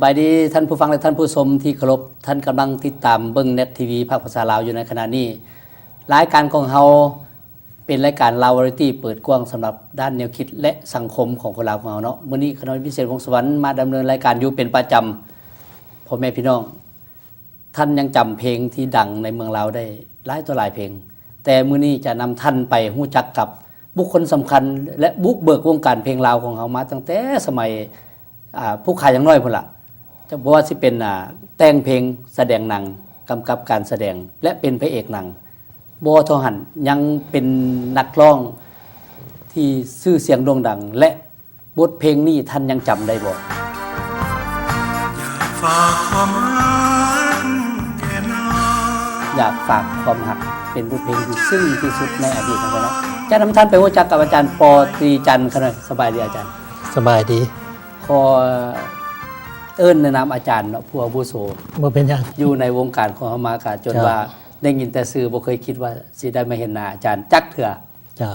ายดีท่านผู้ฟังและท่านผู้ชมที่เคารพท่านกำลังติดตามเบิ่งเน็ตทีวีภาคภาษาลาวอยู่ในขณะนี้รายการของเฮาเป็นรายการลาววาไรตี้เปิดกว้างสำหรับด้านแนวคิดและสังคมของคนลาวของเฮาเนาะมื้อนี้คณะพิเศษวงสวรรค์มาดำเนินรายการอยู่เป็นประจำพ่อแม่พี่น้องท่านยังจำเพลงที่ดังในเมืองลาวได้หลายต่อหลายเพลงแต่มื้อนี้จะนำท่านไปฮู้จักกับบุคคลสำคัญและบุกเบิกวงการเพลงลาวของเฮามาตั้งแต่สมัยผู้ขายอย่างน้อยพุ่นล่ะจะบอกว่าสิเป็นแต่งเพลงแสดงหนังกำกับการแสดงและเป็นพระเอกหนังบ่เท่าหันยังเป็นนักร้องที่ชื่อเสียงโด่งดังและบทเพลงนี้ท่านยังจำได้บ่อยากฝากความหักเป็นบทเพลงที่ซึ้งที่สุดในอดีตของเราจะนำท่านไปรู้จักกับอาจารย์ปอตรีจันทร์ครับสบายดีอาจารย์สบายดีขอเอิ้นในนามอาจารย์เนาะผู้อาวุโสบ่เป็นหยังอยู่ในวงการของเฮามากะจนว่าได้ยินแต่ชื่อบ่เคยคิดว่าสิได้มาเห็นหน้าอาจารย์จักเทื่อจ้า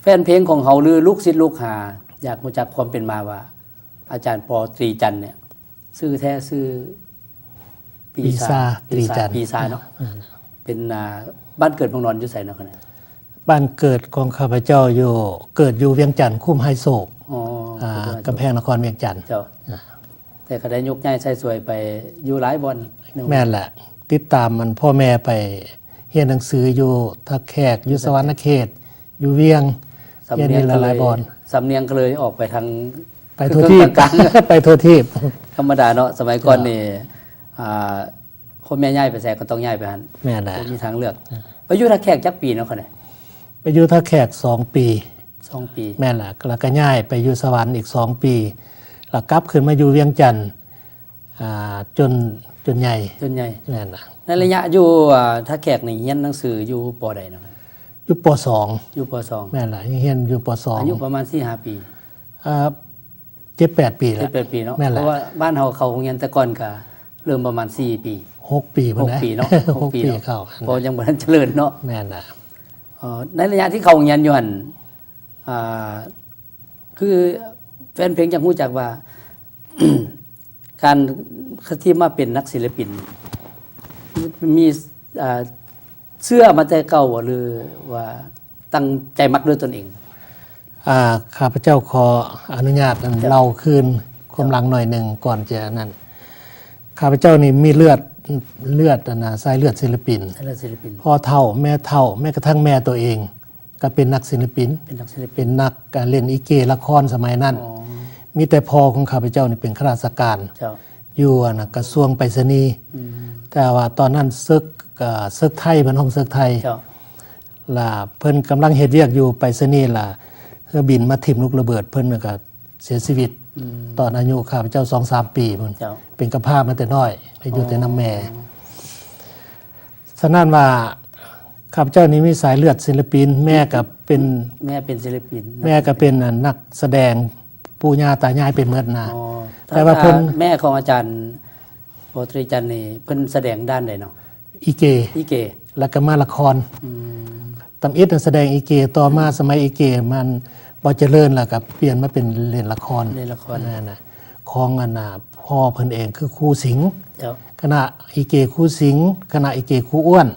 แฟนเพลงของเฮาหรือลูกศิษย์ลูกหาอยากรู้จักความเป็นมาว่าอาจารย์ปอตรีจันทร์เนี่ยชื่อแท้ชื่อปีซาตรีจันทร์ปีซาเนาะเป็นบ้านเกิดเมืองนอนอยู่ไสเนาะคั่นน่ะบ้านเกิดของข้าพเจ้าอยู่เกิดอยู่เวียงจันทน์คุ้มไฮโศกกำแพงนครเวียงจันทน์เจ้าแต่ก็ได้ยกย้ายใส่สวยไปอยู่หลายบ่อนแม่นแหละติดตามมันพ่อแม่ไปเรียนหนังสืออยู่ทักแขกอยู่สวรรณเขตอยู่เวียงเรียนนี่หลายบ่อนสำเนียงก็เลยออกไปทางไปทั่วที่ไปทั่วที่ธรรมดาเนาะสมัยก่อนนี่คนแม่ย้ายไปแสกก็ต้องย้ายไปหั่นแม่นน่ะมีทางเลือกไปอยู่ทักแขกจักปีเนาะคั่นน่ะไปอยู่ทักแขก2 ปี2 ปีแม่นล่ะแล้วก็ย้ายไปอยู่สวรรค์อีก2 ปีแล้วกลับขึ้นมาอยู่เวียงจันทน์จนใหญ่แม่นน่ะในระยะอยู่ทักแขกนี่เรียนหนังสืออยู่ป.ใดเนาะอยู่ป.2อยู่ป.2แม่นล่ะเรียนอยู่ป.2อายุประมาณ 4-5 ปี7-8 ปีแล้ว7-8 ปีเนาะเพราะว่าบ้านเฮาเข้าโรงเรียนแต่ก่อนก็เริ่มประมาณ4 ปี6 ปีพุ่นนะ6 ปีเนาะ6 ปีเข้าเพราะยังบ่ทันเจริญเนาะแม่นน่ะในระยะที่เข้าโรงเรียนอยู่หั่นคือแฟนเพลงอยากรู้จักว่า การที่มาเป็นนักศิลปินมีเชื่อมาแต่เก่าหรือว่าตั้งใจมักด้วยตนเองข้าพเจ้าขออนุญาตเล่าคืนความหลังหน่อยหนึ่งก่อนจะนั้นข้าพเจ้านี่มีเลือดสายเลือดศิลปินพ่อเฒ่าแม่เฒ่าแม้กระทั่งแม่ตัวเองก็เป็นนักศิลปินเป็นนักการเล่นลิเกละครสมัยนั้นมีแต่พ่อของข้าพเจ้านี่เป็นข้าราชการอยู่กระทรวงไปรษณีย์แต่ว่าตอนนั้นซึกไทยเป็นห้องซึกไทยล่ะเพิ่นกำลังเฮ็ดเวียกอยู่ไปรษณีย์ล่ะเครื่องบินมาทิ่มลูกระเบิดเพิ่นก็เสียชีวิตตอนอายุข้าพเจ้า 2-3 ปีพุ่นเป็นกระพร้ามาแต่น้อยไปอยู่แต่น้ำแม่ฉะนั้นว่าข้าพเจ้านี้มีสายเลือดศิลปินแม่ก็เป็นศิลปินแม่ก็เป็นนักแสดงปู่ย่าตายายเป็นเมิดนะแต่ว่าเพิ่นแม่ของอาจารย์ปอตรีจันทร์นี่เพิ่นแสดงด้านใดเนาะอีเกแล้วก็มาละครตำอิดแสดงอีเกต่อมาสมัยอีเกมันบ่เจริญแล้วก็เปลี่ยนมาเป็นเล่นละครนั่นน่ะของพ่อเพิ่นเองคือครูสิงห์คณะอีเกครูสิงห์คณะอีเกครูอ้วน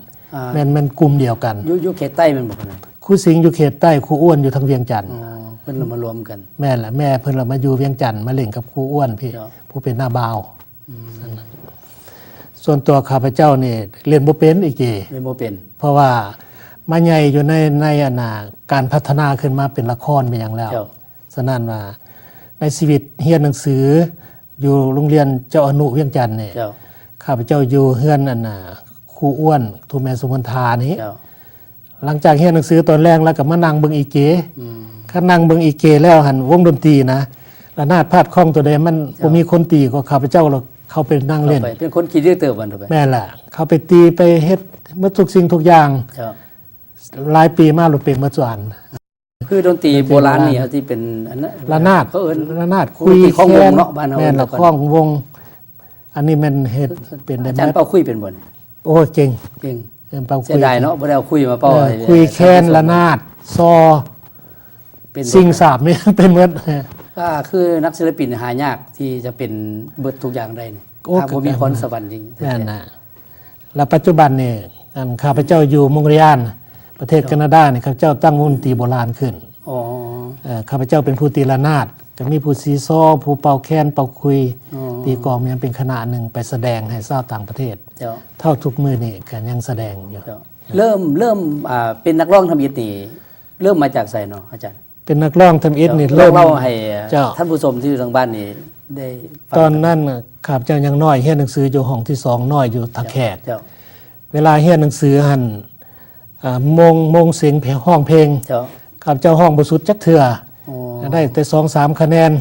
แม่นกลุ่มเดียวกันอยู่เขตใต้แม่นบ่คั่นน่ะครูสิงห์อยู่เขตใต้ครูอ้วนอยู่ทางเวียงจันทน์เพิ่นมารวมกันแม่นล่ะแม่เพิ่นมาอยู่เวียงจันทน์มาเล่นกับครูอ้วนพี่ผู้เป็นหน้าบ่าวส่วนตัวข้าพเจ้านี่เล่นบ่เป็นอีเกเล่นบ่เป็นเพราะว่ามาใหญ่อยู่ในการพัฒนาขึ้นมาเป็นละครเป็นอย่างแล้วฉะนั้นว่าในชีวิตเรียนหนังสืออยู่โรงเรียนเจ้าอนุเวียงจันทน์นี่ข้าพเจ้าอยู่เฮือนครูอ้วนทูแม่สุมนทานี้หลังจากเรียนหนังสือตอนแรกแล้วก็มานั่งเบิ่งอีเกคันนั่งเบิ่งอีเกแล้วหั่นวงดนตรีนะระนาดพาดคล้องตัวใดมันบ่มีคนตีก็ข้าพเจ้าเราเข้าไปนั่งเล่นเป็นคนขี้ดื้อเติบมันถูกมั้ยแม่ล่ะเข้าไปตีไปเฮ็ดหมดทุกสิ่งทุกอย่างหลายปีมาหลุดเป็นมาจวนคือดนตรีโบราณนี่ที่เป็นอันนั้นระนาดเขาเอิ้นระนาดคุยของวงเนาะบ้านเฮาแม่นละข้องวงอันนี้มันเฮ็ดเป็นได้อาจารย์เป้าคุยเป็นบ่โอ้เก่งเป้าคุยเสียดายเนาะบ่ได้เอาคุยมาเป้าคุยแคนระนาดซอเป็นสิ่งสาบนี่เป็นหมด ก็คือนักศิลปินหายากที่จะเป็นเบิดทุกอย่างได้นี่ โอ้ ถ้าบ่มีพรสวรรค์จริง แม่นนะแล้วปัจจุบันนี่อันข้าพเจ้าอยู่มงรียานประเทศแคนาดานี่ข้าพเจ้าตั้งวงดนตรีโบราณขึ้น อ๋อ ข้าพเจ้าเป็นผู้ตีระนาดก็มีผู้ซีซอผู้เป่าแคนเป่าคุย อ๋อ ตีกลองยังเป็นคณะหนึ่งไปแสดงให้ชาวต่างประเทศ เจ้า เท่าทุกมือนี่ก็ยังแสดงอยู่ เจ้าเริ่มเป็นนักร้องทำอิฐนี่เริ่มมาจากไสเนาะอาจารย์ เป็นนักร้องทำอิฐนี่ เริ่ เริ่ ม ม เล่าให้ เจ้า ท่านผู้ชมที่อยู่ทางบ้านนี่ได้ฟัง ตอนนั้นน่ะข้าพเจ้ายังน้อยเรียนหนังสืออยู่ห้องที่สองน้อยอยู่ทักแขก เจ้า เวลาเรียนหนังสือหันมงเสียงเพลงห้องเพลง เจ้า ข้าพเจ้าห้องบ่สุดจักเทื่อ อ๋อ ได้แต่2-3คะแนน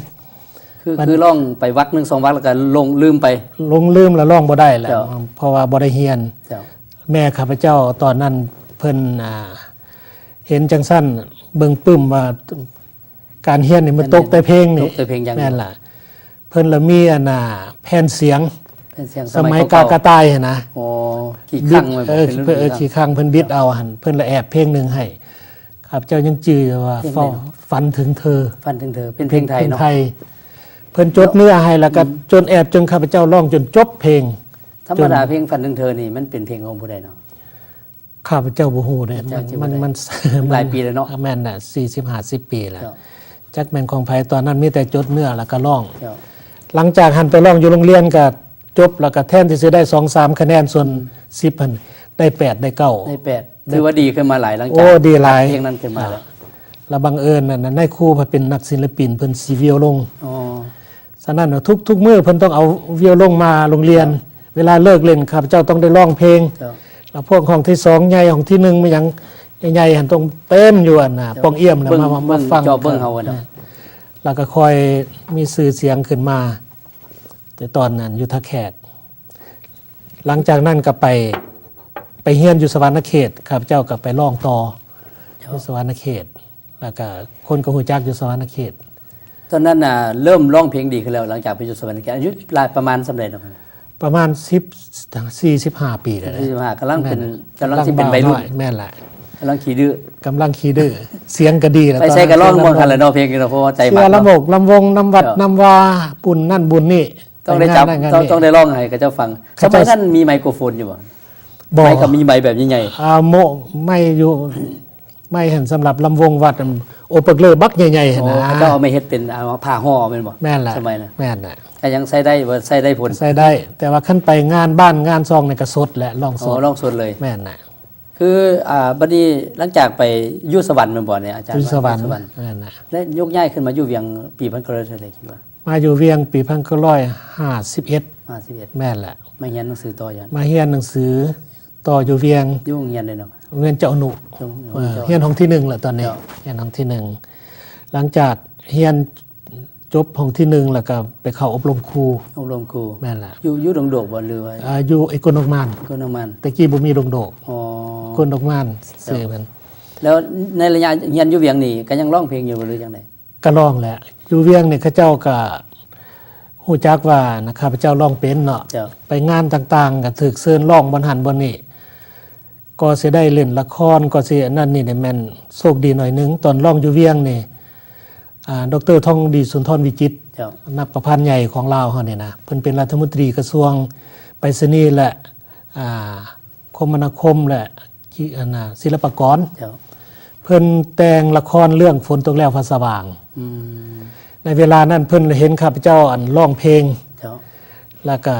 คือร้องไปวักหนึ่งสองวักแล้วก็ลงลืมไป ลงลืมแล้วร้องบ่ได้แหล้ว เจ้า เพราะว่าบ่ได้เรียน เจ้า แม่ข้าพเจ้าตอนนั้นเพิ่นเห็นจังสั้นเบิ่งปึ้มว่าการเรียนนี่มันตกแต่เพลงนี่ ตกแต่เพลงอย่างเดียว แม่นล่ะเพิ่นละมีแผ่นเสียง เป็นเสียง สมัย เก่ กากระต่ายหั่นนะ อ๋อขี่ข้างมัน บิดขี่ข้างเพิ่นบิดเอาหั่นเพิ่นละแอบเพลงหนึงให้ข้าพเจ้ายังจื้อว่าฝันถึงเธอ ฟันถึงเธอเป็นเพลงไทยเนาะ เพิ่นจดเนื้อให้แล้วก็จนแอบจนข้าพเจ้าร้องจนจบเพลง ธรรมดาเพลงฟันถึงเธอนี่มันเป็นเพลงของผู้ใดเนาะ ข้าพเจ้าบ่ฮู้เด้ เจ้าจริงบ่ มัน ได้หลายปีแล้วเนาะ แม่นน่ะ40-50 ปีแล้ว เจ้า จักแม่นของไผตอนนั้นมีแต่จดเนื้อแล้วก็ร้อง เจ้า หลังจากหันไปร้องอยู่โรงเรียนก็จบแล้วก็แทนที่จะได้ 2-3 คะแนนส่วน10พันได้8ได้9 ได้8ถือว่าดีขึ้นมาหลายหลังจาก โอ้ดีหลาย เพลงนั้นขึ้นมาแล้ว แล้วบังเอิญนั่นน่ะนายครูเพิ่นเป็นนักศิลปินเพิ่นสิวิโอลง อ๋อ ฉะนั้นน่ะทุกมื้อเพิ่นต้องเอาวิโอลงมาโรงเรียน เวลาเลิกเล่นข้าพเจ้าต้องได้ร้องเพลง เจ้า แล้วพวกห้องที่2ใหญ่ห้องที่1มันยังใหญ่ๆหันต้องเต็มอยู่อันน่ะปองเอี่ยมน่ะ เบิ่ง มาฟัง จอเบิ่งเฮาอะเนาะ แล้วก็คอยมีสื่อเสียงขึ้นมา แต่ตอนนั้นอยู่ท่าแขก หลังจากนั้นก็ไปเฮียนอยู่สวรรณเขตข้าพเจ้าก็ไปร้องต่ออยู่สวรรณเขต แล้วก็คนก็ฮู้จักอยู่สวรรณเขต ตอนนั้นน่ะเริ่มร้องเพลงดีขึ้นแล้วหลังจากไปอยู่สวรรค์อายุหลายประมาณสำเร็จเนาะ ประมาณ45 ปีแล้วนะ ที่ว่ากำลังเป็นสิเป็นวัยรุ่น แม่นแหละ กำลังขี่ดื้อก ำลังขี้ดื้อเสียงก็ดีแล้ว ไปใส่กระร้องม่วนกันแหละเนาะเพลงนี้เนาะเพราะว่าใจ เชื่ มั อ ด ลำบ เนาะ กลำวงลำวัดลำวาบุญนั่นบุญนี่ ต้องได้จับ ปงานนั่นงานนี่ ต้องได้ร้องให้กับเจ้าฟังสมัยนั้นมีไมโครโฟนอยู่บ่ บ่ ไมค์กับมีไมค์แบบใหญ่ โมไม่อยู่ไม่เห็นสำหรับลำวงวัดโอเปกเลอร์บักใหญ่ ๆ ๆ โอ้ นะ เขาเจ้าเอามาเฮ็ดเป็นเอาผ้าห่อแม่นบ่ แม่นแหละ สมัยนั้น แม่นแหละ ก็ยังใช้ได้บ่ใช้ได้ผล ใส่ได้ แต่ว่าขั้นไปงานบ้านงานซองในกระสดและลองส อ๋อ ด ร้องสดเลย แม่นน่ะ คือบัดนี้หลังจากไปอยู่สวรรค์แม่นบ่เนี่ยอาจารย์ อยู่สวรรค์ อยู่ แม่นน่ะ และยกย้ายขึ้นมาอยู่เวียงปีพันเกิดเท่าไหร่คิดว่า มาอยู่เวียงปี1951 51 แม่นแหละ มาเรียนหนังสือต่อยัน มาเฮียนหนังสือต่ออยู่เวียง อยู่โรงเรียนเลยเนาะ โรงเรียนเจ้าหนุ ช่วง เฮียนห้องที่1แหละตอนนี้ เจ้า เฮียนห้องที่1หลังจากเฮียนจบห้องที่1แล้วก็ไปเข้าอบรมครู อบรมครู แม่นล่ะ อยู่ดงโดกบ่หรือว่า อยู่ไอ้กนดอกมาน ก็น้ำมัน ตะกี้บ่มีดงโดก อ๋อก นดอกมานซื้อมัน แล้วในระยะเรียนอยู่เวียงนี่ก็ยังร้องเพลงอยู่บ่หรือจังได ก็ร้องแหละอยู่เวียงเนี่ยเขาเจ้าก็ฮู้จักว่านะข้าพเจ้าร้องเป็นเนาะ เจ้า ไปงานต่างๆก็ถูกเชิญร้องบนหันบนนี่ก็สิได้เล่นละครก็สิอันนั้นนี่เนี่ยแม่นโชคดีหน่อยหนึงตอนร้องอยู่เวียงนี่ดรทองดีสุนทรวิจิตร เจ้า นักประพันธ์ใหญ่ของลาวเฮานี่นะเพิ่นเป็นรัฐมนตรีกระทรวงไปรษณีย์และคมนาคมและศิลปากร เจ้า เพิ่นแต่งละครเรื่องฝนตกแล้วฟ้าสว่าง อืม ในเวลานั้นเพิ่นเห็นข้าพเจ้าร้องเพลง เจ้า แล้วก็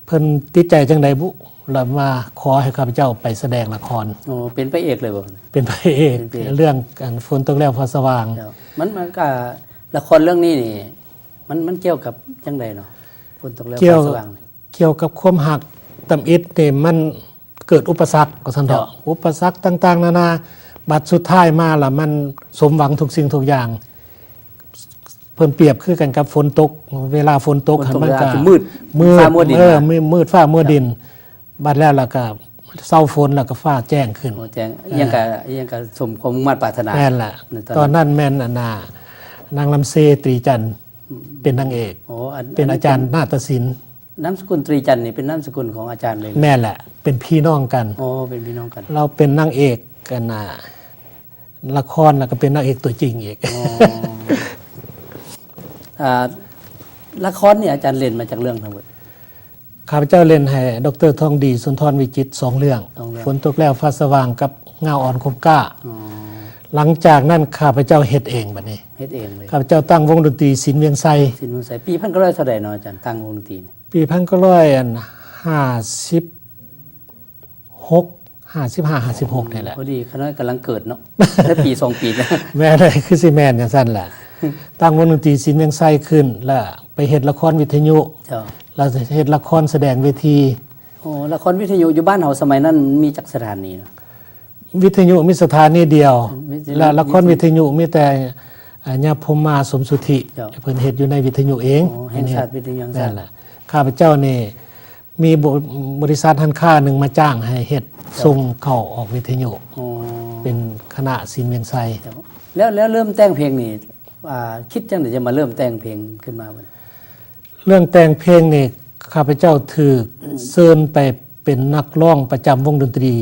เพิ่นติดใจจังใดบุแล้วมาขอให้ข้าพเจ้าไปแสดงละคร โอ้เป็นพระเอกเลยบ่ เป็นพระเอก เป็นพระเอก เรื่องฝนตกแล้วฟ้าสว่าง เจ้ามันก็ละครเรื่องนี้นี่มันเกี่ยวกับจังไดเนาะฝนตกแล้ว เกี่ยว ฟ้าสว่างนี่ เกี่ยวกับความหักตำอิดนี่มันเกิดอุปสรรคก็ซั่นเถาะอุปสรรคต่างๆนานาบัดสุดท้ายมาล่ะมันสมหวังทุกสิ่งทุกอย่างเพิ่นเปรียบคือกันกับฝนตก เวลาฝนตก ฝนตก มัน แล้ว ก็ คือมืดฟ้ามัวดิน มืดฟ้ามัวดิน บัดแล้วล่ะก็เศร้าฝนแล้วก็ฟ้าแจ้งขึ้น โอ้แจ้งอิหยังก็สมความมุ่งมั่นปรารถนา แม่นล่ะ ใน ตอนนั้นแม่นนานางลำเซตรีจันทร์เป็นนางเอก โอ้ เป็นอาจารย์นาฏศิลป์ นามสกุลตรีจันทร์นี่เป็นนามสกุลของอาจารย์เลย แม่แหละ เป็นพี่น้องกัน โอ้เป็นพี่น้องกัน เราเป็นนางเอกกันละครแล้วก็เป็นนางเอกตัวจริงอีก อ๋อ อ่าละครเนี่ยอาจารย์เล่นมาจากเรื่องทั้งหมด ข้าพเจ้าเล่นให้ดรทองดีสุนทรวิจิตร2 เรื่อง สองเรื่อง ฝนตกแล้วฟ้าสว่างกับเงาอ่อนคมกล้า อ๋อ หลังจากนั้นข้าพเจ้าเฮ็ดเองบัดนี้ เฮ็ดเองเลย ข้าพเจ้าตั้งวงดนตรีศิลป์เวียงไซ สินมุนใส่ปีพันก็ร้อยเท่าใดเนาะอาจารย์ตั้งวงดนตรีเนี่ย ปี1956 นี่แหละ พอดีคณะกำลังเกิดเนาะ ได้ปี2 ปีแล้ว แม่ได้คือสิแม่นจังซั่นแหละตั้งวงดนตรีศิลป์เวียงไซขึ้น แล้วไปเฮ็ดละครวิทยุ เจ้า แล้วเฮ็ดละครแสดงเวที โอ้ละครวิทยุอยู่บ้านเฮาสมัยนั้นมีจักสถานีเนาะ วิทยุมีสถานีเดียว วิทยุ และละครวิทยุมีแต่ญาพมมาสมสุทธิ เจ้า เพิ่นเฮ็ดอยู่ในวิทยุเอง โอ้แห่งชาติวิทยุแห่งชา นั่ ติ นแหละข้าพเจ้านี่มีบริษัทหันค่าหนึ่งมาจ้างให้เฮ็ดส่งเข้าออกวิทยุ โอ้ เป็นคณะศิลป์เวียงไซ เจ้าแล้วเริ่มแต่งเพลงนี่คิดจังได๋จะมาเริ่มแต่งเพลงขึ้นมาบัด เรื่องแต่งเพลงนี่ข้าพเจ้าถูกเชิญไปเป็นนักร้องประจำวงดนตรี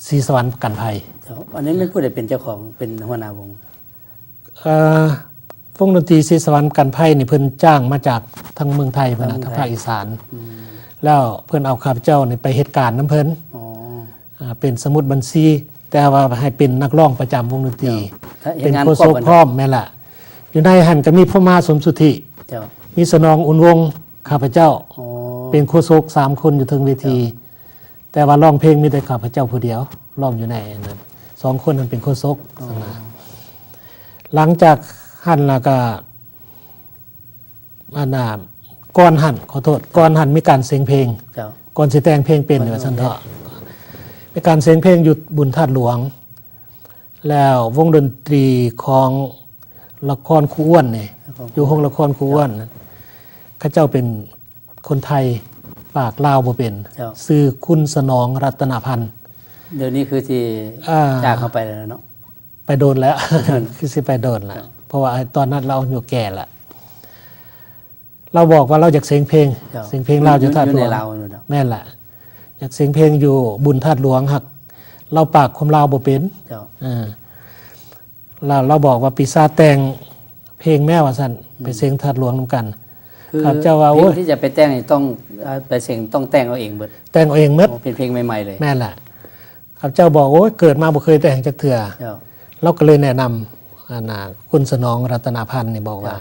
ศรีสวรรค์ประกันภัย เจ้าอันนี้ไม่ผู้ใดเป็นเจ้าของเป็นหัวหน้าวง วงดนตรีศรีสวรรค์ประกันภัยนี่เพิ่นจ้างมาจากทางเมืองไทยเพิ่นน่ะทางภาคอีสาน แล้วเพิ่นเอาข้าพเจ้านี่ไปเฮ็ดการน้ำเพิ่น อ๋อ เป็นสมุดบัญชี แต่ว่าให้เป็นนักร้องประจำวงดนตรี ถ้าเฮ็ เป็ ด น งาน โฆ คว ษ บ ก กัน พร้อมแม่นล่ะอยู่ในหันก็มีพ่อมาสมสุทธิ เจ้า มีสนองอุ่นวงข้าพเจ้า อ๋อ เป็นโฆษก3 คนอยู่เทิงเวที แต่ว่าร้องเพลงมีแต่ข้าพเจ้าผู้เดียวร้องอยู่ในนั้น2 คนนั้นเป็นโฆษกนะหลังจากหันแล้วก็ก่อนหันขอโทษก่อนหันมีการเสียงเพลง เจ้า ก่อนสิแต่งเพลงเป็นว่าซั่นเถาะมีการเสียงเพลงอยู่บุญธาตุหลวง แล้ววงดนตรีของละครครูอ้วนนี่อยู่ห้องละครครูอ้วนนั้นเขาเจ้าเป็นคนไทยปากลาวบ่เป็น เจ้า ชื่อคุณสนองรัตนพันธ์ เดี๋ยวนี้คือที่ อ่า จากเข้าไปแล้วเนาะ ไปโดนแล้ว คือสิไปโดนแล้วเพราะว่าตอนนั้นเราอยู่แก่ละเราบอกว่าเราอยากเสียงเพลง จ้า เสียงเพลงลาวอยู่ธาตุหล ใน วง ลาวอยู่เนาะ แม่นแหละอยากเสียงเพลงอยู่บุญธาตุหลวงหัก เราปากความลาวบ่เป็น เจ้า เราบอกว่าปีศาจแต่งเพลงแม่ว่าซั่นไปเสียงธาตุหลวงนํกัน คือ ครับเจ้าว่า เพ โอ้ ล ย งที่จะไปแต่งนี่ต้องไปเสียงต้องแต่งเอาเองเบิด แต่งเอาเองหมด โอ้เป็นเพลงใหม่ๆเลย แม่นแหละครับเจ้าบอกโอ้ยเกิดมาบ่เคยแต่งจักเทื่อ เจ้า เราก็เลยแนะนำคุณสนองรัตนพันธ์นี่บอกว่า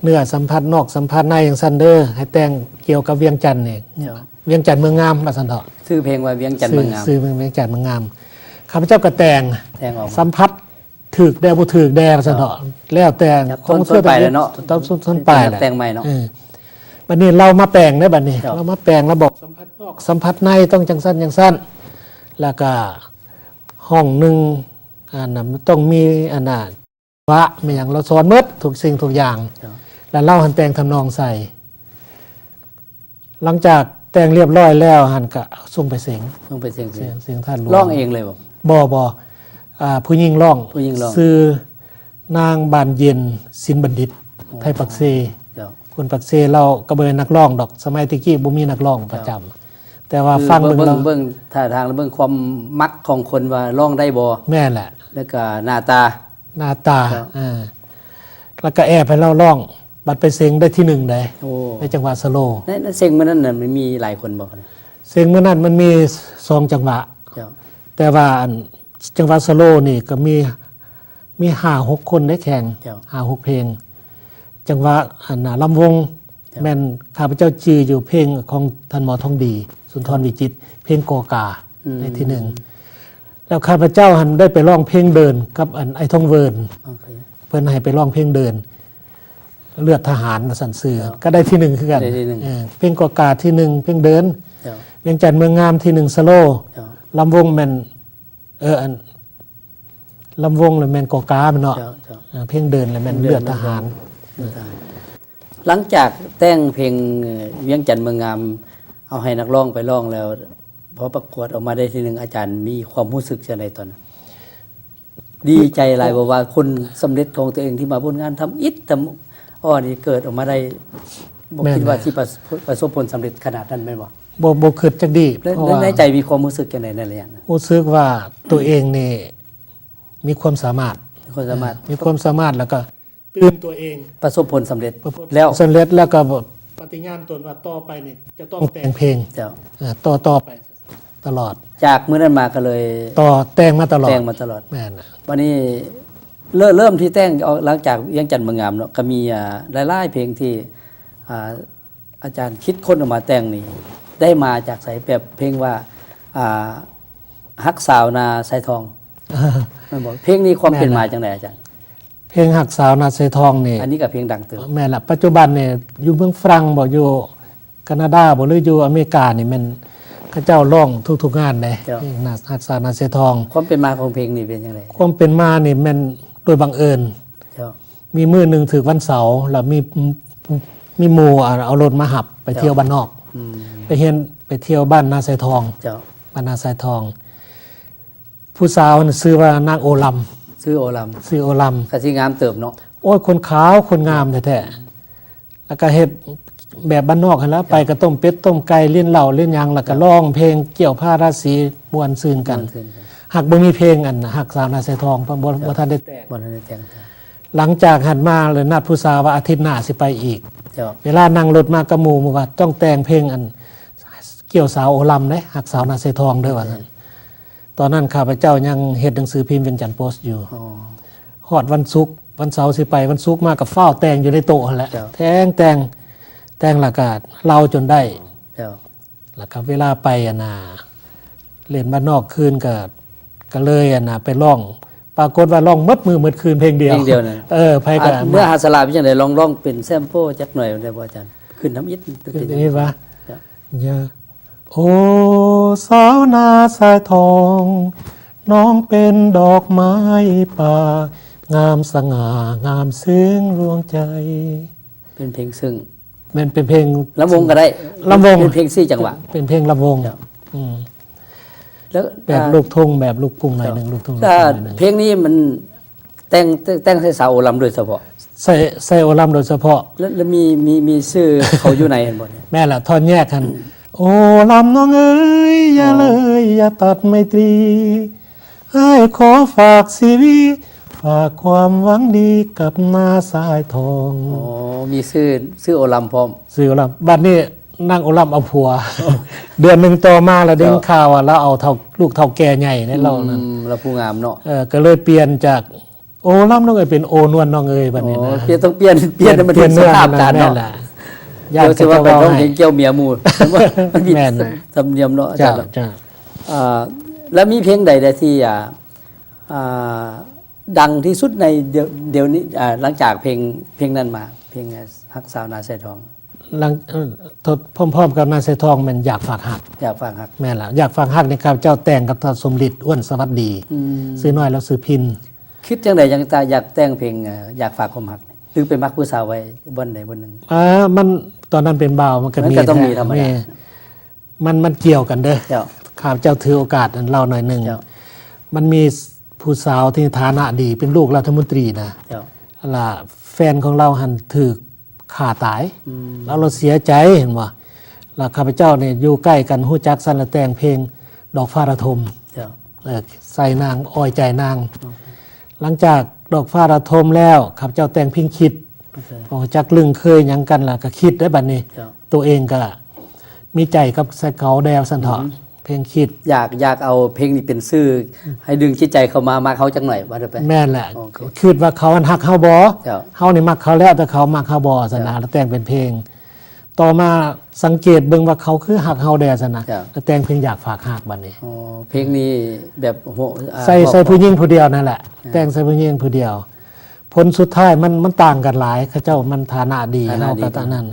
เนื้อสัมผัสนอกสัมผัสในอย่างซันเดอร์ให้แต่งเกี่ยวกับเวียงจันทน์นี่ เจ้า เวียงจันทน์เมืองงามว่าซั่นเถาะ ชื่อเพลงว่าเวียงจันทน์เมืองงาม ซื้อเวียงจันทน์เมืองงามข้าพเจ้าก็แต่ง แต่งออกมา สัมผัสถึกแดบ่ถึกแดว่าซั่นเถาะแล้วแต่ ครับต้นไปแล้วเนาะ ต้นไปแหละ แต่งใหม่เนาะ บัดนี้เรามาแปลงได้บัดนี้ ครับ เรามาแปลงระบบสัมผัสนอกสัมผัสในต้องจังสั้นจังสั้นแล้วก็ห้องหนึ่งมันต้องมีวะมีอย่างเราสอนหมดทุกสิ่งทุกอย่าง เจ้า แล้วเล่าหันแต่งทำนองใส่ หลังจากแต่งเรียบร้อยแล้วหันก็ส่งไปเสียง ต้องไปเสียงเพลง เสียงท่านหลวง ร้องเองเลยบ่ บ่ผู้หญิงร้อง ผู้หญิงร้อง ซื้อนางบานเย็นสินบัณฑิตไทยปักเซ เจ้า คนปักเซเราก็บ่เป็นนักร้องดอกสมัยตะกี้บ่มีนักร้องประจำแต่ว่า คือ ฟังเบิ่งเรา เบิ่งท่าทางแล้วเบิ่งความมักของคนว่าร้องได้บ่ แม่แหละ แล้วก็หน้าตา หน้าตา ครับ แล้วก็แอบให้เราร้อง บัดไปเสียงได้ที่1ได้ โอ้ ในจังหวะสโลว์ ในเสียงมันนั้นน่ะมันมีหลายคนบ่เนี่ย เสียงเมื่อนั้นมันมี2จังหวะ เจ้า แต่ว่าจังหวะสโลว์นี่ก็มี5-6 คนได้แข่ง เจ้า 5-6 เพลง จังหวะลำวงแม่นข้าพเจ้าจืออยู่เพลงของท่านหมอทองดี สุนทรวิจิตรเพลงกอกาในที่ 1 แล้วข้าพเจ้าหันได้ไปร้องเพลงเดินกับไอ้ทองเวิร์น โอเค เพิ่นให้ไปร้องเพลงเดิน เลือดทหารมาสั่นเสือก็ได้ที่ 1คือกัน ได้ที่หนึ่ง เพลงกอกาที่ 1 เพลงเดิน เจ้า เวียงจันทน์เมืองงามที่ 1สโลว์ เจ้า ลำวงแม่นลำวงเลยแม่นกอกาแม่นเนาะ เจ้าเจ้า เพลงเดินเลยแม่นเลือดทหาร หลังจากแต่งเพลงเวียงจันทน์เมืองงามเอาให้นักร้องไปร้องแล้วพอประกวดออกมาได้ทีหนึ่งอาจารย์มีความรู้สึกจังไดตอนนั้นดีใจหลายบ่ว่าคนสำเร็จของตัวเองที่มาผลงานทำอิฐทำนี่เกิดออกมาได้บ่คิดว่าที่ประสบผลสำเร็จขนาดนั้นแม่นบ่ บ่คิดจักดี แล้ว เพราะว่า ในใจมีความรู้สึกจังไดในระยะนั้น รู้สึกว่าตัวเองนี่มีความสามารถ มีความสามารถ มีความสามารถแล้วก็ ตื่นตัวเอง ประสบผลสำเร็จแล้ว สำเร็จแล้วก็ปฏิญาณตนว่าต่อไปนี่จะต้องแต่งเพลง เจ้า ต่อไปตลอด จากมื้อนั้นมาก็เลย ต่อแต่งมาตลอด แต่งมาตลอด แม่นน่ะ วันนี้เริ่มที่แต่งเอาหลังจากเวียงจันทน์เมืองงามเนาะก็มีหลายๆเพลงที่อาจารย์คิดค้นออกมาแต่งนี่ได้มาจากสายแบบเพลงว่าฮักสาวนาสายทองมันบอกเพลงนี้ความเป็นมาจังไดอาจารย์ เพลงหักสาวนาไซทองนี่ อันนี้ก็เพลงดังเติบ แม่นล่ะปัจจุบันเนี่ยอยู่เมืองฝรั่งบ่อยู่แคนาดาบ่หรืออยู่อเมริกานี่มันเขาเจ้าร้องทุกๆงานเลยเพลงหักสาวนาไซทอง ความเป็นมาของเพลงนี้เป็นจังได ความเป็นมานี่มันโดยบังเอิญ เจ้า มีมื้อหนึงถึกวันเสาร์แล้วมีหมู่เอารถมาหับไปเที่ยวบ้านนอก อืม ไปเที่ยวบ้านนาไซทอง เจ้า บ้านนาไซทอง ผู้สาวน่ะชื่อว่านางโอลำ ซื้อโอลัม ชื่อโอลำ ก็สิงามเติบเนาะ โอ้ยคนขาวคนงามแท้ๆแล้วก็เฮ็ดแบบบ้านนอกหั่นแหล้วไปก็ต้มเป็ดต้มไก่เล่นเหล้าเล่นหยังแล้วก็ร้องเพลงเกี่ยวผ้าราศีม่วนซื่นกัน ขึ้น หากบ่มีเพลงอันน่ะหักสาวนาไซทองบ่ทันได้แต่ง บ่ทันได้แต่ง หลังจากหันมาเลยนัดผู้สาวว่าอาทิตย์หน้าสิไปอีก เจ้า เวลานั่งรถมากระหมูว่าต้องแต่งเพลงอันเกี่ยวสาวโอลำเด้หักสาวนาไซทองเด้อว่าซั่นตอนนั้นข้าพเจ้ายังเฮ็ดหนังสือพิมพ์เวียงจันทน์โพสต์อยู่ อ๋อ ฮอดวันศุกร์วันเสาร์สิไปวันศุกร์มากับฟ้าวแต่งอยู่ในโต๊ะนั่นแหละ ครับ แต่งและก็เล่าจนได้ เจ้า แล้วก็เวลาไปเล่นบ้านนอกคืนก็เลยไปร้อง ปรากฏว่าร้องหมดมือหมดคืนเพลงเดียว เพลงเดียวนั่น ไผก็ เมื่อหาสลาเป็นจังไดลองเป็นแซมโปจักหน่อยได้บ่อาจารย์ขึ้นน้ำอิด คืออย่างนี้ว่า ครับ อย่าโอ้สาวนาสายทอง น้องเป็นดอกไม้ป่างามสง่างามซึ้งรวงใจ เป็นเพลงซึ่ง มันเป็นเพลง ลำวงก็ได้ ลำวง เป็นเพลง4จังหวะ เป็นเพลงลำวง ครับ อืม แล้ว แบบลูกทุ่งแบบลูกกรุงหน่อยหนึ่งลูกทุ่ง ถ้า หน่อยหนึ่ง เพลงนี้มันแต่งให้สาวโอลำโดยเฉพาะ ใส่โอลำโดยเฉพาะ แล้วมีชื่อเขาอยู่ไหนเห็นบ่เนี่ย แม่ละท่อนแยกกัน โอ้ลำน้องเอ้ยอย่าเลยอย่าตัดไมตรีให้ขอฝากชีวิตฝากความหวังดีกับนาสายทอง อ๋อมีชื่อโอลำพร้อม สื่อโอลำบัดนี้นั่งโอลำเอาผัว เดือนหนึ่งต่อมาแล้วเด้งข่าวว่าเราเอาลูกเท่าแก่ใหญ่ในเรานั้น แล้วผู้งามเนาะ ก็เลยเปลี่ยนจากโอลำน้องเอ้ยเป็นโอนวลน้องเอ้ยบัดนี้ โอ้ นะ ต้องเปลี่ยนให้มันถึงสภาพการ แม่ เนาะ ล่ะ เดี๋ยวสิว่าไปต้องเพลงเกี่ยวเมียหมู่มันมี แม่นน่ะ ธรรมเนียมเนาะอาจา จ้าร ย์เนาะ จ้า แล้วมีเพลงใดที่ดังที่สุดในเดี๋ยวนี้หลังจากเพลงนั้นมา เพลงฮักสาวนาใส่ทอง หลังทดพร้อมๆกับนาไซทองมันอยากฝากหัก อยากฟังฮัก แม่ล่ะอยากฝากหักในข้าพเจ้าแต่งกับท่านสมฤทธิ์อ้วนสวัสดี ซื้อน้อยแล้วซื้อพิน คิดจังไดยังตาอยากแต่งเพลงอยากฝากความฮักนี่หรือไปมักผู้สาวไว้บนใดบนหนึ่ง มันตอนนั้นเป็นบ่าวมันก็ มัน มี ก็ต้องมีธรรมดา มันเกี่ยวกันเด้อ เจ้า ข้าพเจ้าถือโอกาสเล่าหน่อยหนึ่ง เจ้า มันมีผู้สาวที่ฐานะดีเป็นลูกรัฐมนตรีนะ เจ้า ล่ะแฟนของเราหันถือฆ่าตาย แล้วเราเสียใจเห็นว่าแล้วข้าพเจ้าเนี่ยอยู่ใกล้กันหู้จักสันละแต่งเพลงดอกฟ้าระทม เจ้า ใส่นางอ้อยใจนาง หลังจากดอกฟ้าระทมแล้วข้าพเจ้าแต่งเพลงคิด โอเค พอจักลึงเคยหยังกันล่ะก็คิดได้บัดนี้ เจ้า ตัวเองก็มีใจกับใส่เกาแดวสันเถาะเพลงคิด อยากเอาเพลงนี้เป็นชื่อให้ดึงจิตใจเขามาเขาจังหน่อยว่าจะไป แม่นแหละ โอเค คิดว่าเขาอันฮักเฮาบ่ เจ้า เฮานี่มักเขาแล้วแต่เขามักเฮาบ่สนะแล้วแต่งเป็นเพลง ต่อมาสังเกตเบิ่งว่าเขาคือฮักเฮาแดสนะ เจ้า แล้วแต่งเพลงอยากฝากฮักบัดนี้ อ๋อเพลงนี้แบบโห ใส่ผู้หญิงผู้เดียวนั่นแหละ แต่งใส่ผู้หญิงผู้เดียว ผลสุดท้ายมันต่างกันหลายเขาเจ้ามันฐานะดีเฮาก็ตามนั้น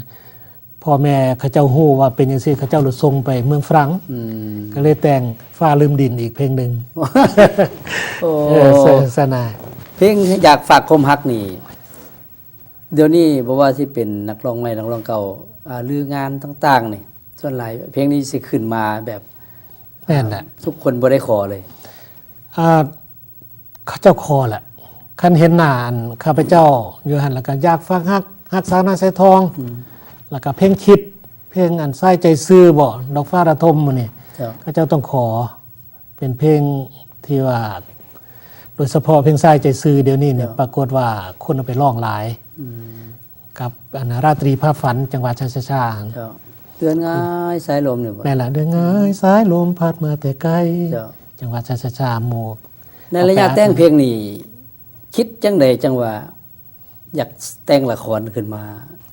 พ่อแม่เขาเจ้าฮู้ว่าเป็นจังซี่เขาเจ้าเลยส่งไปเมืองฝรั่ง อืม ก็เลยแต่งฟ้าลืมดินอีกเพลงหนึง โอ้ สนา เพลงอยากฝากความฮักนี่ เดี๋ยวนี้บอกว่าที่เป็นนักร้องใหม่นักร้องเก่าหรืองานต่างๆนี่ส่วนหลายเพลงนี้สิขึ้นมาแบบ แม่นแหละ ทุกคนบ่ได้ขอเลย เขาเจ้าคอแหละคันเห็นหน้าอันข้าพเจ้าอยู่หันแล้วก็อยากฟังฮักสาวนาไซทอง แล้วก็เพลงคิด เพลงอันไส้ใจซื่อบ่ดอกฟ้าระทมมื้อนี่ เจ้า เขาเจ้าต้องขอเป็นเพลงที่ว่า โดยเฉพาะเพลงทรายใจซื้อเดี๋ยวนี้เนี่ยปรากฏว่าคนเอาไปร้องหลายกับราตรีภาพฝันจังหวัดชัชชา เจ้าเดือนง่ายสายลมนี่บ่ แม่ละเดือนง่ายสายลมพัดมาแต่ไกล เจ้า จังหวัดชัชชาหมู่ ในระยะแต่งเพลงนี่คิดจังไดจังว่า อยากแต่งละครขึ้นมา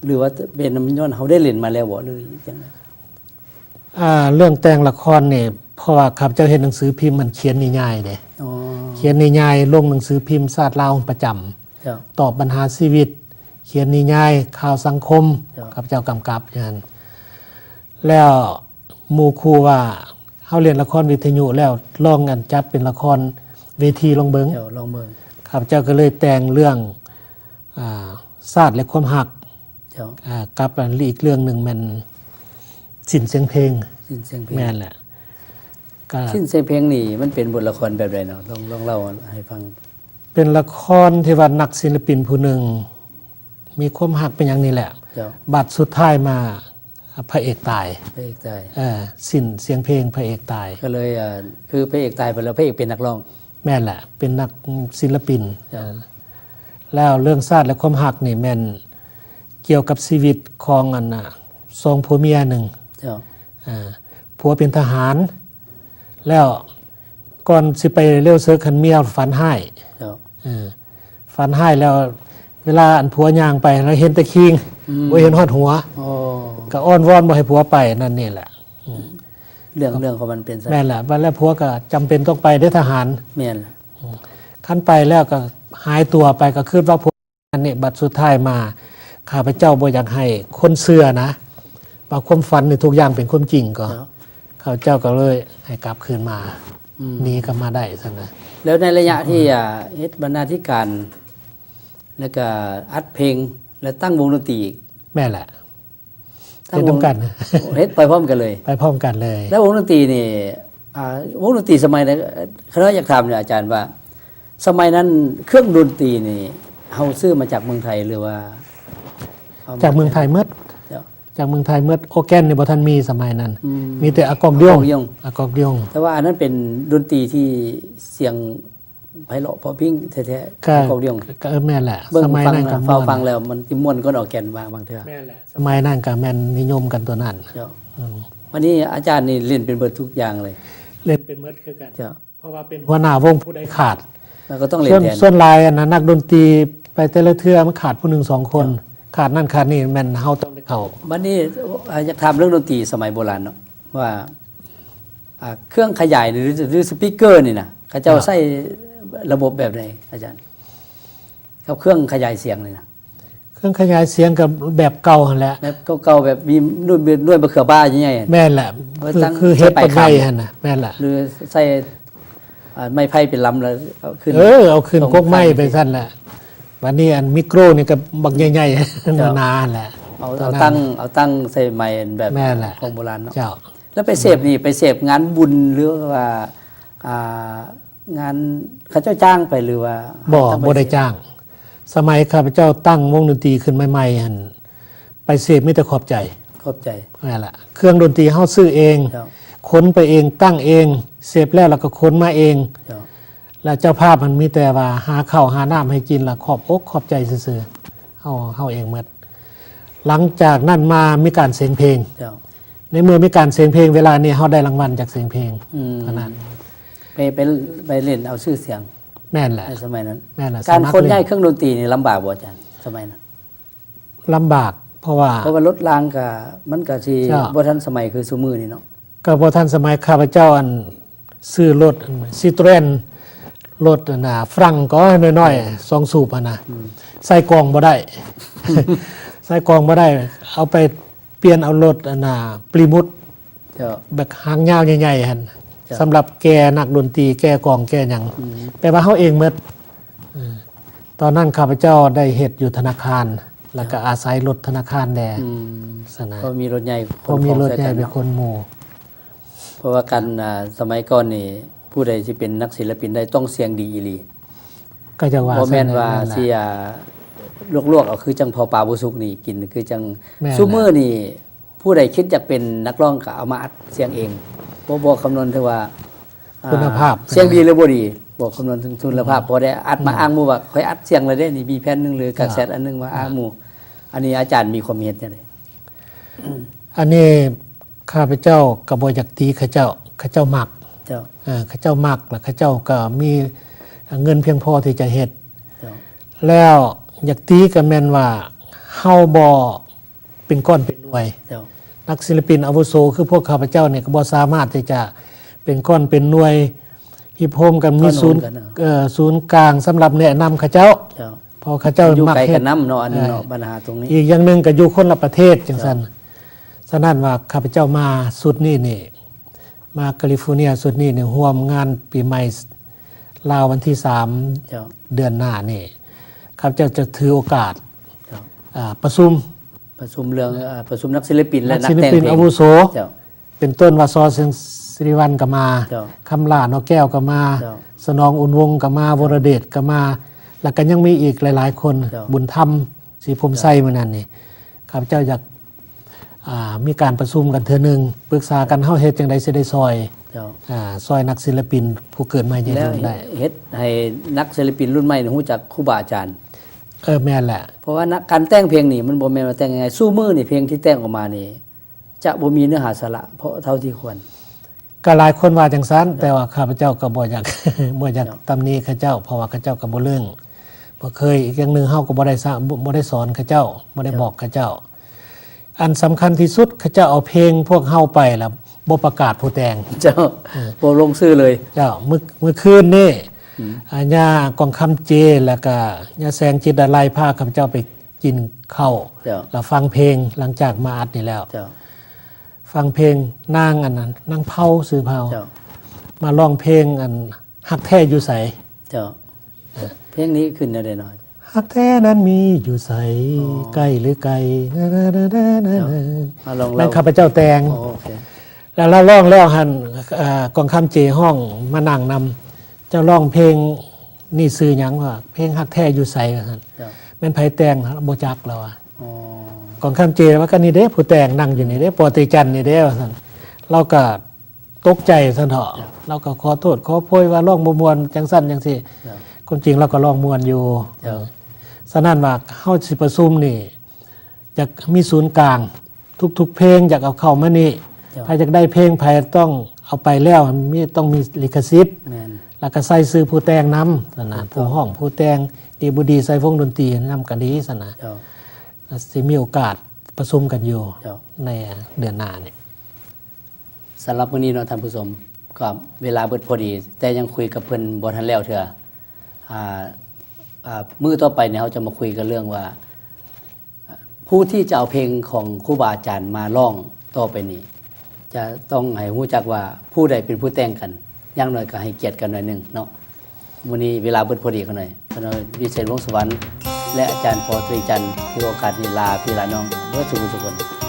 หรือว่าเป็นน้ำย้อนเฮาได้เล่นมาแล้วบ่หรือจังได เรื่องแต่งละครเนี่ยเพราะว่าข้าพเจ้าเห็นหนังสือพิมพ์มันเขียนนิยายเด้ อ๋อ เขียนนิยายลงหนังสือพิมพ์ศาสตร์ลาวประจำ เจ้า ตอบปัญหาชีวิต เขียนนิยายข่าวสังคม ครับ ข้าพเจ้ากำกับอย่างนั้นแล้วหมู่ครูว่าเฮาเรียนละครวิทยุแล้วลองกันจัดเป็นละครเวทีลองเบิง เจ้าลองเบิ่ง ข้าพเจ้าก็เลยแต่งเรื่องศาสตร์และความหัก เจ้า กับอีกเรื่องหนึ่งมันสินเสียงเพลง สิ้นเสียงเพลง แม่นแหละก็ สิ้นเสียงเพลงนี่มันเป็นบทละครแบบใดเนาะลองเล่าให้ฟัง เป็นละครที่ว่านักศิลปินผู้หนึ่งมีความหักเป็นอย่างนี้แหละ เจ้า บัดสุดท้ายมาพระเอกตาย พระเอกตาย สินเสียงเพลงพระเอกตาย ก็เลยคือพระเอกตายไปแล้วพระเอกเป็นนักร้อง แม่นแหละ เป็นนักศิลปินแล้วเรื่องศาสตร์และความหักนี่แม่นเกี่ยวกับชีวิตของสองผัวเมียหนึ่ง เจ้า ผัวเป็นทหาร แล้วก่อนสิไปเลี้ยวเสือคันเมียฝันให้ เจ้า ฝันให้แล้วเวลาอันผัวย่างไปแล้วเห็นแต่คิงบ่เห็นฮอดหัว โอ้ ก็อ้อนวอนบ่ให้ผัวไปนั่นนี่แหละ เรื่องของมันเป็นซะ แม่นแหละวันแล้วผัวก็จำเป็นต้องไปได้ทหาร แม่น ขั้นไปแล้วก็หายตัวไปก็คิดว่าผัวอันนี้บัดสุดท้ายมาข้าพเจ้าบ่อยากให้คนเชื่อนะว่าความฝันนี่ทุกอย่างเป็นความจริงก็ เจ้า ข้าพเจ้าก็เลยให้กลับคืนมาหนีกลับมาได้ซะนะ แล้วในระยะที่เฮ็ดบรรณาธิการ แล้วก็อัดเพลงแล้วตั้งวงดนตรีอีก แม่แหละ ตั้ เป็น วง ต้องกัน เฮ็ดไปพร้อมกันเลย ไปพร้อมกันเลย แล้ววงดนตรีนี่วงดนตรีสมัยนั้นคณะอยากถามเนี่ยอาจารย์ว่า สมัยนั้นเครื่องดนตรีนี่เฮาซื้อมาจากเมืองไทยหรือว่าอ จากเมืองไทยเมื่อ เจ้า จากเมืองไทยเมื่อโอแกนในบ่ทันมีสมัยนั้น อืม มีแต่อากองเดียง อากองเดียง อากองเดียง แต่ว่าอันนั้นเป็นดนตรีที่เสียงไพเราะเพราะพริ้งแท้ๆ ก็ ของเดียง ก็แม่นแหละ เบิ่ง สมัย ฟัง นั้นก็ นะ ม่ เฝ้า วน ฟังแล้วมันสิม่วนก็ออกแก่นบางเทื่อ แม่นแหละสมัยนั้นก็แม่นนิยมกันตัวนั้น เจ้าวันนี้อาจารย์นี่เล่นเป็นเบิดทุกอย่างเลย เล่นเป็นเมื่อคือกัน เจ้า เพราะว่าเป็นหัวหน้าวงผู้ใดขาด แล้วก็ต้องเล่น ส่วน แทน ส่วนหลายนักดนตรีไปแต่ละเทื่อมันขาดผู้หนึ่งสองคน ขาดนั่นขาดนี่แม่นเฮาต้องได้เข้า วันนี้อยากถามเรื่องดนตรีสมัยโบราณเนาะว่าเครื่องขยายหรือสปีกเกอร์นี่นะเขาเจ้าใช้ระบบแบบไหนอาจารย์กับเครื่องขยายเสียงเลยนะ เครื่องขยายเสียงกับแบบเก่าหั่นแหละ แบบเก่าๆแบบมีด้วยมะเขือบ้าใหญ่ๆ แม่นแหละ ไว้ คือ ตั้ง คือเฮ็ด ใช้ เป็น ปลาย ไง คำ หั่นน่ะแม่นแหละ หรือใส่ไม้ไผ่เป็นลำแล้วเอาขึ้น เอาขึ้น ตรง กกไม้ ข้าง ไปซั่นแหละวันนี้อันมิโครนี่ก็บักใหญ่ๆหนาๆแหละ เอาตั้งใส่ไม้แบบ แม่นแหละ ของโบราณเนาะ เจ้า แล้วไปเสพนี่ไปเสพงานบุญหรือว่างานเขาเจ้าจ้างไปหรือว่า บ่ได้จ้าง สมัยข้าพเจ้าตั้งวงดนตรีขึ้นใหม่ๆหั่นไปเสพมีแต่ขอบใจ ขอบใจ นั่นแหละเครื่องดนตรีเฮาซื้อเอง เจ้า ค้นไปเองตั้งเองเสพแล้วก็ค้นมาเอง เจ้า แล้วเจ้าภาพมันมีแต่ว่าหาข้าวหาน้ำให้กินละขอบอกขอบใจซื่อๆเฮาเองหมดหลังจากนั้นมามีการเสียงเพลง เจ้า ในเมื่อมีการเสียงเพลงเวลานี้เฮาได้รางวัลจากเสียงเพลง เท่านั้น ไปเล่นเอาชื่อเสียง แม่นแหละ ในสมัยนั้น แม่นแหละ การ สมัคร คน เล่น ย้ายเครื่องดนตรีนี่ลำบากบ่อาจารย์สมัยนั้น ลำบากเพราะว่า เพราะว่ารถรางก็มันก็สิ เจ้า บ่ทันสมัยคือซุมื้อนี่เนาะ ก็บ่ทันสมัยข้าพเจ้าอันซื้อรถซิโตรเอนรถฝรั่งก็น้อยๆ2สูบนะใส่กล่องบ่ได้ ใส่กล่องบ่ได้ เอาไปเปลี่ยนเอารถปริมุต เจ้า แบบหางยาวใหญ่ๆหั่น จ้ะ สำหรับแกนักดนตรีแกกลองแกหยังแปลว่าเฮาเองหมดตอนนั้นข้าพเจ้าได้เฮ็ดอยู่ธนาคาร แล้วก็อาศัยรถธนาคารแด อืม สนะ ก็มีรถใหญ่ พอมีรถใหญ่ ขนของ เป็น ส่ คนหมู่ เพราะว่าการสมัยก่อนนี่ผู้ใดที่เป็นนักศิลปินได้ต้องเสียงดีอีหลี ก็จะว่า บ่แม่นว่า นั่นแหละ สิลวกๆเอาคือจังพอปลาบ่สุกนี่กินคือจัง แม่น ซุมื้อนี่ผู้ใดคิดอยากเป็นนักร้องก็เอามาอัดเสียงเองบ่คำนวณถึงว่า คุณภาพ เสียงดีหรือบ่ดี บวกคำนวณถึงทุนภาพพอได้อัดมาอ้างหมู่ว่าค่อยอัดเสียงเลยเด้นี่มีแผ่นหนึงหรือกัสเซ็ตอันหนึงมาอ้างหมู่อันนี้อาจารย์มีความเห็นจังได๋ อันนี้ข้าพเจ้าก็บ่อยากตีข้าเจ้ามัก เจ้า ข้าเจ้ามักแล้วข้าเจ้าก็มีเงินเพียงพอที่จะเฮ็ด เจ้า แล้วอยากตีก็แม่นว่าเฮาบ่เป็นก้อนเป็นหน่วย เจ้า นักศิลปินอาวุโสคือพวกข้าพเจ้าเนี่ยก็บ่สามารถที่จะเป็นก้อนเป็นหน่วยฮิปโฮมกันมีศูนย์ศูนย์กลางสำหรับแนะนำข้าเจ้า เจ้า เพอข้าเจ้า อยู่ มัก ไกล เฮ็ กั ด นนำเนาะอันนึงเนาะปัญหาตรงนี้ อีกอย่างหนึงก็อยู่คนละประเทศจังซั่นฉะนั้นว่าข้าพเจ้ามาสุดนี้นี่มาแคลิฟอร์เนียสุดนี้นี่ร่วมงานปีใหม่ลาววันที่ เจ้า 3 เดือนหน้านี่ข้าพเจ้าจะถือโอกาส เจ้า ประชุม ประชุมเรื่องประชุมนักศิลปินและ นัก นัก ศิล แต่ง ปิน เพล อาง วุโส เจ้า เป็นต้นว่าซอสิริวัลก็มา เจ้า คำลานกแก้วก็มา เจ้า สนองอุ่นวงก็มาวรเดชก็มา แล้วก็ยังมีอีกหลาย ๆ คน เจ้า บุญธรรมศรีพรหมไสมื้อนั้นนี่ข้าพเจ้าอยากมีการประชุมกันเทื่อหนึงปรึกษากันเฮาเฮ็ดจังได๋สิได้ซอย เจ้า ซอยนักศิลปินผู้เกิดใหม่ใหญ่ แล้ว ได้ เฮ็ดให้นักศิลปินรุ่นใหม่นี่รู้จักครูบาอาจารย์ แม่นแหละ เพราะว่าการแต่งเพลงนี่มันบ่แม่นว่าแต่งยังไงสู้มือนี่เพลงที่แต่งออกมานี่จะบ่มีเนื้อหาสาระเพราะเท่าที่ควร ก็หลายคนว่าจังซั่นแต่ว่าข้าพเจ้าก็บ่อยาก บ่อยากตำหนิข้าเจ้าเพราะว่าข้าเจ้าก็บ่เรื่องบ่เคยอีกอย่างหนึงเฮาก็บ่ได้สอนข้าเจ้าบ่ได้บอกข้าเจ้า อันสำคัญที่สุดข้าเจ้าเอาเพลงพวกเฮาไปแล้วบ่ประกาศผู้แต่ง เจ้าบ่ลงชื่อเลย เจ้ามื้อคืนนี่ญากองคำเจแล้วก็ญาแสงจิตดาลัยพาข้าพเจ้าไปกินข้าว เจ้า แล้วฟังเพลงหลังจากมาอัดนี่แล้ว เจ้า ฟังเพลงนางอันนั้นนางเผาซื้อเผา เจ้า มาร้องเพลงอันฮักแท้อยู่ใส เจ้าเพลงนี้ขึ้นได้หน่อย ฮักแท้นั้นมีอยู่ใสใกล้หรือไกลนะนะนะนะนะ มาลอง นั่ เล่าน ข้าพเจ้าแต่ง โอเค แล้วเราร้องแล้วหันกองคำเจห้องมานั่งนำเจ้าร้องเพลงนี่ซื้อหยังว่าเพลงฮักแท้อยู่ใสว่าซั่น เจ้า แม่นไผแต่งบ่จักแล้วอ่ะ อ๋อก องคำเจว่าก็นี่เด้ผู้แต่งนั่งอยู่นี่เด้ปอติจันทร์นี่เด้ว่าซั่นเราก็ตกใจซั่นเถาะเราก็ขอโทษขอโพยว่าร้องบ่ม่วนจังซั่นจังซี่ เจ้า ความจริงเราก็ร้องม่วนอยู่ เจ้า ฉะนั้นว่าเฮาสิประชุมนี่จะมีศูนย์กลางทุกๆเพลงอยากเอาเข้ามานี่ถ้าอยากได้เพลงไผต้องเอาไปแล้วต้องมีลิขสิทธิ์ แม่น แล้วก็ใส่ซื้อผู้แต่งนำซั่นน่ะผู้ห้องผู้แต่งดีบ่ดีใส่วงดนตรีนำก็ดีซั่นน่ะ เจ้า สิมีโอกาสประชุมกันอยู่ เจ้า ในเดือนหน้านี่ สำหรับมื้อนี้เนาะท่านผู้ชมก็เวลาเบิดพอดี แต่ยังคุยกับเพิ่นบ่ทันแล้วเทื่อมื้อต่อไปเนี่ยเราจะมาคุยกันเรื่องว่าผู้ที่จะเอาเพลงของครูบาอาจารย์มาร้องต่อไปนี้ จะต้องให้รู้จักว่าผู้ใดเป็นผู้แต่งกันอย่างน้อยก็ให้เกียรติกันหน่อยหนึงเนาะมื้อนี้เวลาเบิดพอดีกันหน่อยพระวิเศษวงศ์สวรรค์และอาจารย์ปอตรีจันทร์ที่โอกาสนี้ลาพี่ลาน้องเพื่อสุขสุขคน